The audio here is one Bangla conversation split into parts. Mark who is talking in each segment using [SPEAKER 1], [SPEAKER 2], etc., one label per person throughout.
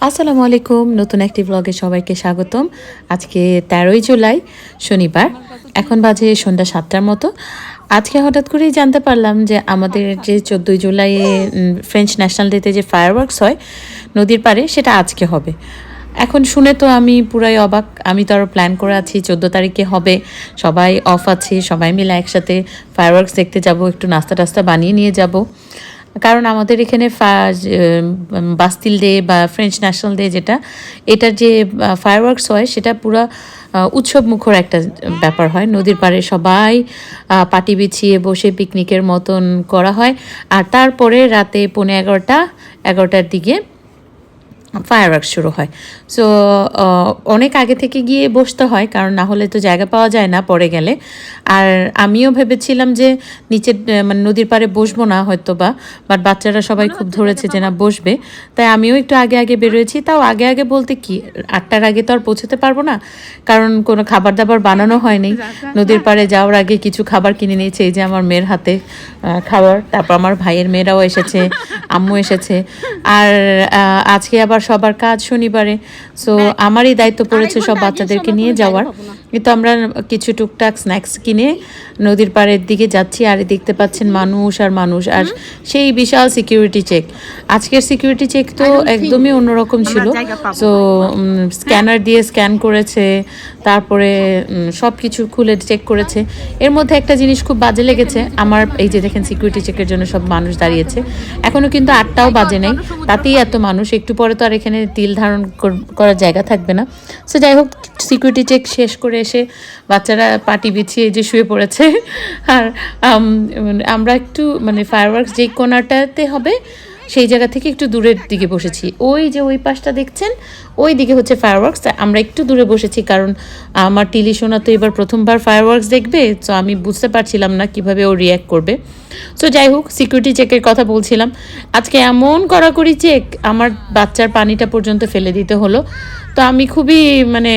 [SPEAKER 1] আসসালামু আলাইকুম, নতুন একটি ব্লগে সবাইকে স্বাগতম। আজকে 13ই জুলাই শনিবার, এখন বাজে সন্ধ্যা 7টার মতো। আজকে হঠাৎ করেই জানতে পারলাম যে আমাদের যে 14ই জুলাইয়ে ফ্রেঞ্চ ন্যাশনাল ডেতে যে ফায়ারওয়ার্কস হয় নদীর পাড়ে, সেটা আজকে হবে। এখন শুনে তো আমি পুরাই অবাক। আমি তো আরও প্ল্যান করে আছি 14 তারিখে হবে, সবাই অফ আছে, সবাই মিলে একসাথে ফায়ারওয়ার্কস দেখতে যাব, একটু নাস্তা টাস্তা বানিয়ে নিয়ে যাব। কারণ আমাদের এখানে বাস্তিল ডে বা ফ্রেঞ্চ ন্যাশনাল ডে যেটা, এটার যে ফায়ারওয়ার্কস হয় সেটা পুরো উৎসব মুখর একটা ব্যাপার হয়। নদীর পাড়ে সবাই পাটি বিছিয়ে বসে পিকনিকের মতন করা হয়। আর তারপরে রাতে 11:30-11টার দিকে ফায়ারওয়ার্কস শুরু হয়। সো অনেক আগে থেকে গিয়ে বসতে হয়, কারণ না হলে তো জায়গা পাওয়া যায় না পরে গেলে। আর আমিও ভেবেছিলাম যে নিচের মানে নদীর পাড়ে বসবো না হয়তো বাট বাচ্চারা সবাই খুব ধরেছে যে না বসবে, তাই আমিও একটু আগে আগে বেরোয়েছি। তাও আগে আগে বলতে কি, 8টার আগে তো আর পৌঁছতে পারবো না, কারণ কোনো খাবার দাবার বানানো হয়নি। নদীর পাড়ে যাওয়ার আগে কিছু খাবার কিনে নিয়েছে, এই যে আমার মেয়ের হাতে খাবার, তারপর আমার ভাইয়ের মেয়েরাও এসেছে, আম্মু এসেছে। আর আজকে আবার সবার কাজ শনিবারে, সো আমারই দায়িত্ব পড়েছে সব বাচ্চাদেরকে নিয়ে যাওয়ার। কিন্তু আমরা কিছু টুকটাক স্ন্যাক্স কিনে নদীর পাড়ের দিকে যাচ্ছি। আর দেখতে পাচ্ছেন মানুষ আর মানুষ, আর সেই বিশাল সিকিউরিটি চেক। আজকের সিকিউরিটি চেক তো একদমই অন্যরকম ছিল। সো স্ক্যানার দিয়ে স্ক্যান করেছে, তারপরে সব কিছু খুলে চেক করেছে। এর মধ্যে একটা জিনিস খুব বাজে লেগেছে আমার, এই যে দেখেন সিকিউরিটি চেকের জন্য সব মানুষ দাঁড়িয়েছে, এখনও কিন্তু 8টাও বাজে নেই, তাতেই এত মানুষ। একটু পরে তো আর এখানে তিল ধারণ করার জায়গা থাকবে না। সো যাই হোক, সিকিউরিটি চেক শেষ করে এসে বাচ্চারা পাটি বিছিয়ে যে শুয়ে পড়েছে। আর আমরা একটু মানে ফায়ারওয়ার্কস যেই কোণাটাতে হবে সেই জায়গা থেকে একটু দূরের দিকে বসেছি। ওই যে ওই পাশটা দেখছেন, ওই দিকে হচ্ছে ফায়ারওয়ার্কস। আমরা একটু দূরে বসেছি, কারণ আমার টিলি সোনা তো এবার প্রথমবার ফায়ারওয়ার্কস দেখবে, তো আমি বুঝতে পারছিলাম না কিভাবে ও রিয়্যাক্ট করবে। সো যাই হোক, সিকিউরিটি চেকের কথা বলছিলাম। আজকে এমন কড়াকড়ি চেক, আমার বাচ্চার পানিটা পর্যন্ত ফেলে দিতে হলো। তো আমি খুবই মানে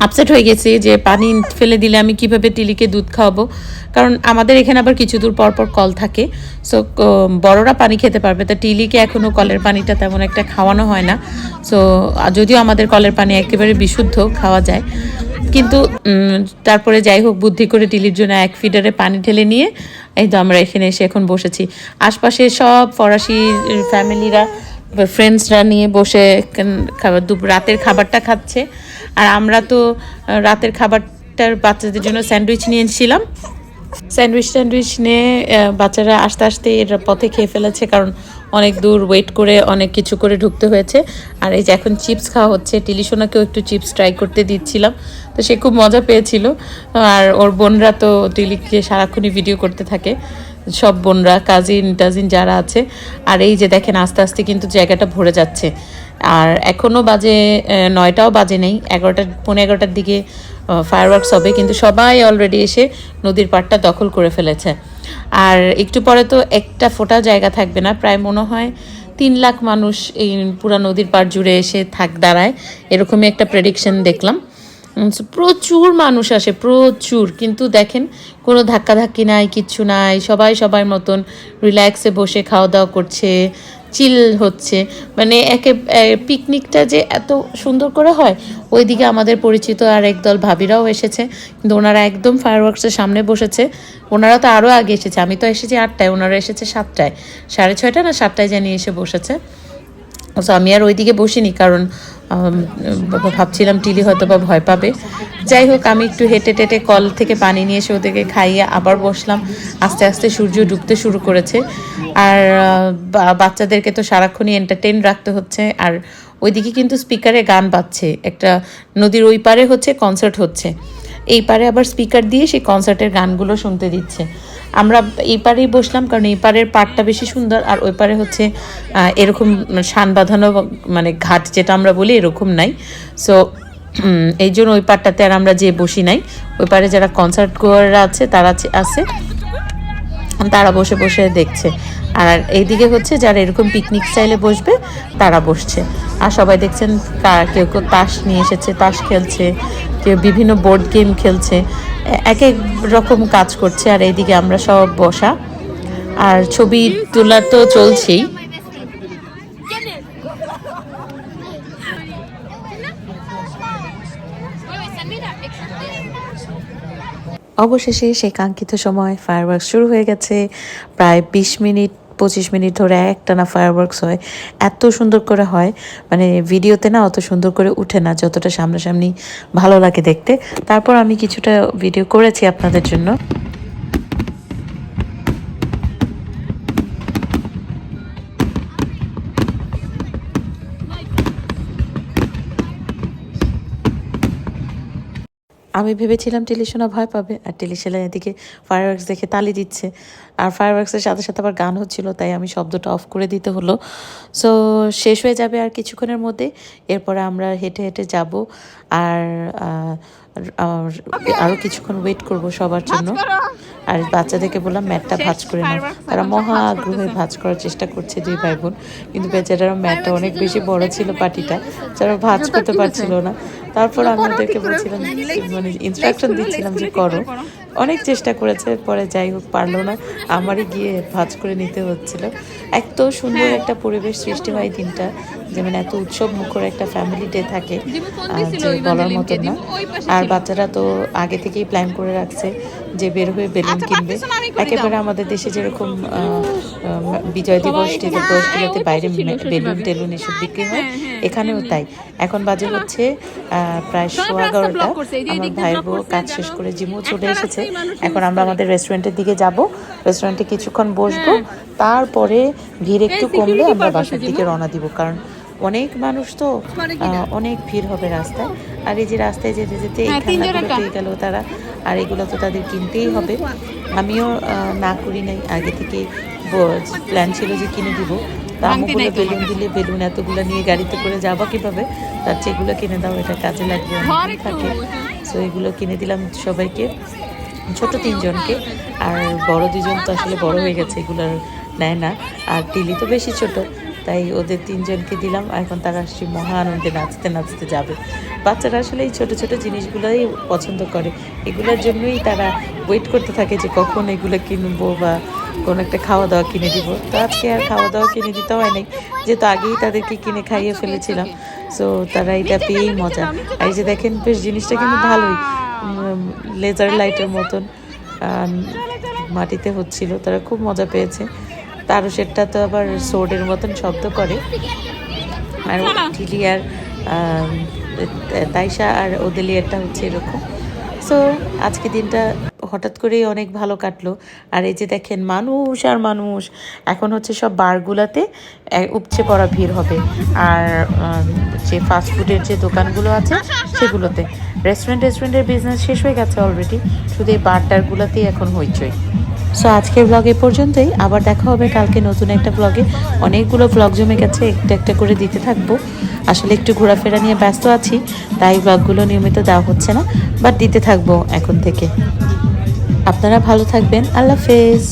[SPEAKER 1] আপসেট হয়ে গেছি যে পানি ফেলে দিলে আমি কিভাবে টিলিকে দুধ খাওয়াবো, কারণ আমাদের এখানে আবার কিছু দূর পর পর কল থাকে। সো বড়রা পানি খেতে পারবে, তা টিলিকে এখনও কলের পানিটা তেমন একটা খাওয়ানো হয় না। সো যদিও আমাদের কলের পানি একেবারে বিশুদ্ধ, খাওয়া যায়, কিন্তু তারপরে যাই হোক বুদ্ধি করে টিলির জন্য 1 ফিডারে পানি ঢেলে নিয়ে এই তো আমরা এখানে এসে এখন বসেছি। আশপাশে সব ফরাসি ফ্যামিলিরা, ফ্রেন্ডসরা নিয়ে বসে রাতের খাবারটা খাচ্ছে। আর আমরা তো রাতের খাবারটার বাচ্চাদের জন্য স্যান্ডউইচ নিয়েছিলাম। স্যান্ডউইচ নিয়ে বাচ্চারা আস্তে আস্তে এর পথে খেয়ে ফেলেছে, কারণ অনেক দূর ওয়েট করে অনেক কিছু করে ঢুকতে হয়েছে। আর এই যে এখন চিপস খাওয়া হচ্ছে, টিলিসোনাকেও একটু চিপস ট্রাই করতে দিচ্ছিলাম, তো সে খুব মজা পেয়েছিল। আর ওর বোনরা তো টিলিকে সারাক্ষণই ভিডিও করতে থাকে, সব বোনরা কাজিন যারা আছে। আর এই যে দেখেন আস্তে আস্তে কিন্তু জায়গাটা ভরে যাচ্ছে। আর এখনও বাজে 9টাও বাজে নেই, 11টার দিকে ফায়ারওয়ার্কস হবে, কিন্তু সবাই অলরেডি এসে নদীর পাড়টা দখল করে ফেলেছে। আর একটু পরে তো একটা ফোঁটা জায়গা থাকবে না, প্রায় মনে হয় 3 লাখ মানুষ এই পুরা নদীর পাড় জুড়ে এসে দাঁড়ায়, এরকমই একটা প্রেডিকশন দেখলাম। প্রচুর মানুষ আসে, প্রচুর। কিন্তু দেখেন কোনো ধাক্কাধাক্কি নাই, কিচ্ছু নাই, সবাই সবার মতন রিল্যাক্সে বসে খাওয়া দাওয়া করছে, চিল হচ্ছে। মানে পিকনিকটা যে এত সুন্দর করে হয়। ওইদিকে আমাদের পরিচিত আর একদল ভাবিরাও এসেছে, কিন্তু ওনারা একদম ফায়ারওয়ার্কসের সামনে বসেছে। ওনারা তো আরও আগে এসেছে, আমি তো এসেছি 8টায়, ওনারা এসেছে 7টায়, 6:30 না 7টায় জানিয়ে এসে বসেছে। সো আমি আর ওইদিকে বসিনি, কারণ ভাবছিলাম টিলি হয়তো বা ভয় পাবে। যাই হোক, আমি একটু হেঁটে টেটে কল থেকে পানি নিয়ে এসে ওদেরকে খাইয়ে আবার বসলাম। আস্তে আস্তে সূর্য ডুবতে শুরু করেছে। আর বাচ্চাদেরকে তো সারাক্ষণই এন্টারটেইন রাখতে হচ্ছে। আর ওইদিকে কিন্তু স্পিকারে গান বাজছে, একটা নদীর ওই পারে হচ্ছে কনসার্ট হচ্ছে, এই পারে আবার স্পিকার দিয়ে সেই কনসার্টের গানগুলো শুনতে দিচ্ছে। আমরা এই পারেই বসলাম, কারণ এই পারের পাড়টা বেশি সুন্দর, আর ওই পারে হচ্ছে এরকম শান বাঁধানো মানে ঘাট যেটা আমরা বলি এরকম নাই। সো এই জন্য ওই পাড়টাতে আর আমরা যে বসি নাই। ওই পারে যারা কনসার্ট গোয়াররা আছে তারা আছে, তারা বসে বসে দেখছে। আর এইদিকে হচ্ছে যারা এরকম পিকনিক স্টাইলে বসবে তারা বসছে। আর সবাই দেখছেন কেউ কেউ তাস নিয়ে এসেছে, তাস খেলছে, কেউ বিভিন্ন বোর্ড গেম খেলছে, এক এক রকম কাজ করছে। আর এইদিকে আমরা সব বসা, আর ছবি তোলা তো চলছেই। অবশেষে সেই কাঙ্ক্ষিত সময় ফায়ারওয়ার্কস শুরু হয়ে গেছে। প্রায় 20 মিনিট 25 মিনিট ধরে একটানা ফায়ারওয়ার্কস হয়। এত সুন্দর করে হয়, মানে ভিডিওতে না অত সুন্দর করে উঠে না যতটা সামনাসামনি ভালো লাগে দেখতে। তারপর আমি কিছুটা ভিডিও করেছি আপনাদের জন্য। আমি ভেবেছিলাম টিলিশোনা ভয় পাবে, আর টিলিশোনা এদিকে ফায়ারওয়ার্কস দেখে তালি দিচ্ছে, আর ফায়ারওয়ার্কসের সাথে সাথে আবার গান হচ্ছিল, তাই আমি শব্দটা অফ করে দিতে হলো। সো শেষ হয়ে যাবে আর কিছুক্ষণের মধ্যে। এরপরে আমরা হেঁটে হেঁটে যাব, আর আরও কিছুক্ষণ ওয়েট করব সবার জন্য। আর বাচ্চাদেরকে বললাম ম্যাটটা ভাঁজ করে নাও, তারা মহা আগ্রহে ভাঁজ করার চেষ্টা করছে দুই ভাই বোন, কিন্তু বেচারারা ম্যাটটা অনেক বেশি বড় ছিল পাটিটা, যারা ভাঁজ করতে পারছিল না। তারপর আমি ওদেরকে বলছিলাম, মানে ইনস্ট্রাকশন দিচ্ছিলাম যে করো, অনেক চেষ্টা করেছে, পরে যাই হোক পারলো না, আমারই গিয়ে ভাঁজ করে নিতে হচ্ছিল। এত সুন্দর একটা পরিবেশ সৃষ্টি হয় দিনটা, যেমন এত উৎসব মুখর একটা ফ্যামিলি ডে থাকে যে বলার মতন না। আর বাচ্চারা তো আগে থেকেই প্ল্যান করে রাখছে যে বের হয়ে বেলুন কিনবে। একেবারে আমাদের দেশে যেরকম বিজয় দিবস দিবসগুলোতে বাইরে বেলুন টেলুন এসব বিক্রি হয়, এখানেও তাই। এখন বাজে হচ্ছে প্রায় 11:15। আমার ভাইয়ের বউ কাজ শেষ করে জিমও চলে এসেছে। এখন আমরা আমাদের রেস্টুরেন্টের দিকে যাব, রেস্টুরেন্টে কিছুক্ষণ বসবো, তারপরে ভিড় একটু কমলে আমরা বাসার দিকে রওনা দিব, কারণ অনেক মানুষ তো, অনেক ভিড় হবে রাস্তায়। আর এই যে রাস্তায় যেতে যেতে এই খেলনাগুলো পেয়ে গেল তারা, আর এগুলো তো তাদের কিনতেই হবে। আমিও না করি নাই, আগে থেকে প্ল্যান ছিল যে কিনে দিব। তা আমগুলো বেলুন দিলে বেলুন এতগুলো নিয়ে গাড়িতে করে যাবো কীভাবে, তার চেয়ে কিনে দাও, এটা কাজে লাগবে অনেক থাকে। সো এগুলো কিনে দিলাম সবাইকে, ছোট 3জনকে, আর বড় 2জন তো আসলে বড় হয়ে গেছে, এগুলো নেয় না। আর টিলি তো বেশি ছোট, তাই ওদের 3জনকে দিলাম। এখন তারা সেই মহা আনন্দে নাচতে নাচতে যাবে। বাচ্চারা আসলে এই ছোটো ছোটো জিনিসগুলোই পছন্দ করে, এগুলোর জন্যই তারা ওয়েট করতে থাকে যে কখন এগুলো কিনবো বা কোনো একটা খাওয়া দাওয়া কিনে দিব। তো আজকে আর খাওয়া দাওয়া কিনে দিতে হয় নাই, যেহেতু আগেই তাদেরকে কিনে খাইয়ে ফেলেছিলাম। সো তারা এটা পেয়েই মজা। আর এই যে দেখেন, বেশ জিনিসটা কিন্তু ভালোই, লেজার লাইটের মতন মাটিতে হচ্ছিল, তারা খুব মজা পেয়েছে। তারও সেটা তো আবার সোর্ডের মতন শব্দ করে। আর টিলি আর তাইশা আর ওদেলিয়ারটা হচ্ছে এরকম। সো আজকে দিনটা হঠাৎ করেই অনেক ভালো কাটলো। আর এই যে দেখেন মানুষ আর মানুষ, এখন হচ্ছে সব বারগুলাতে উপচে পড়া ভিড় হবে, আর যে ফাস্টফুডের যে দোকানগুলো আছে সেগুলোতে। রেস্টুরেন্টের বিজনেস শেষ হয়ে গেছে অলরেডি, শুধু এই বারটারগুলোতেই এখন হইচই। সো আজকের ব্লগে পর্যন্তই, আবার দেখা হবে কালকে নতুন একটা ব্লগে। অনেকগুলো ব্লগ জমে গেছে, একটা একটা করে দিতে থাকবো। আসলে একটু ঘোরাফেরা নিয়ে ব্যস্ত আছি, তাই ব্লগগুলো নিয়মিত দেওয়া হচ্ছে না, বাট দিতে থাকবো এখন থেকে। আপনারা ভালো থাকবেন, আল্লাহ হাফেজ।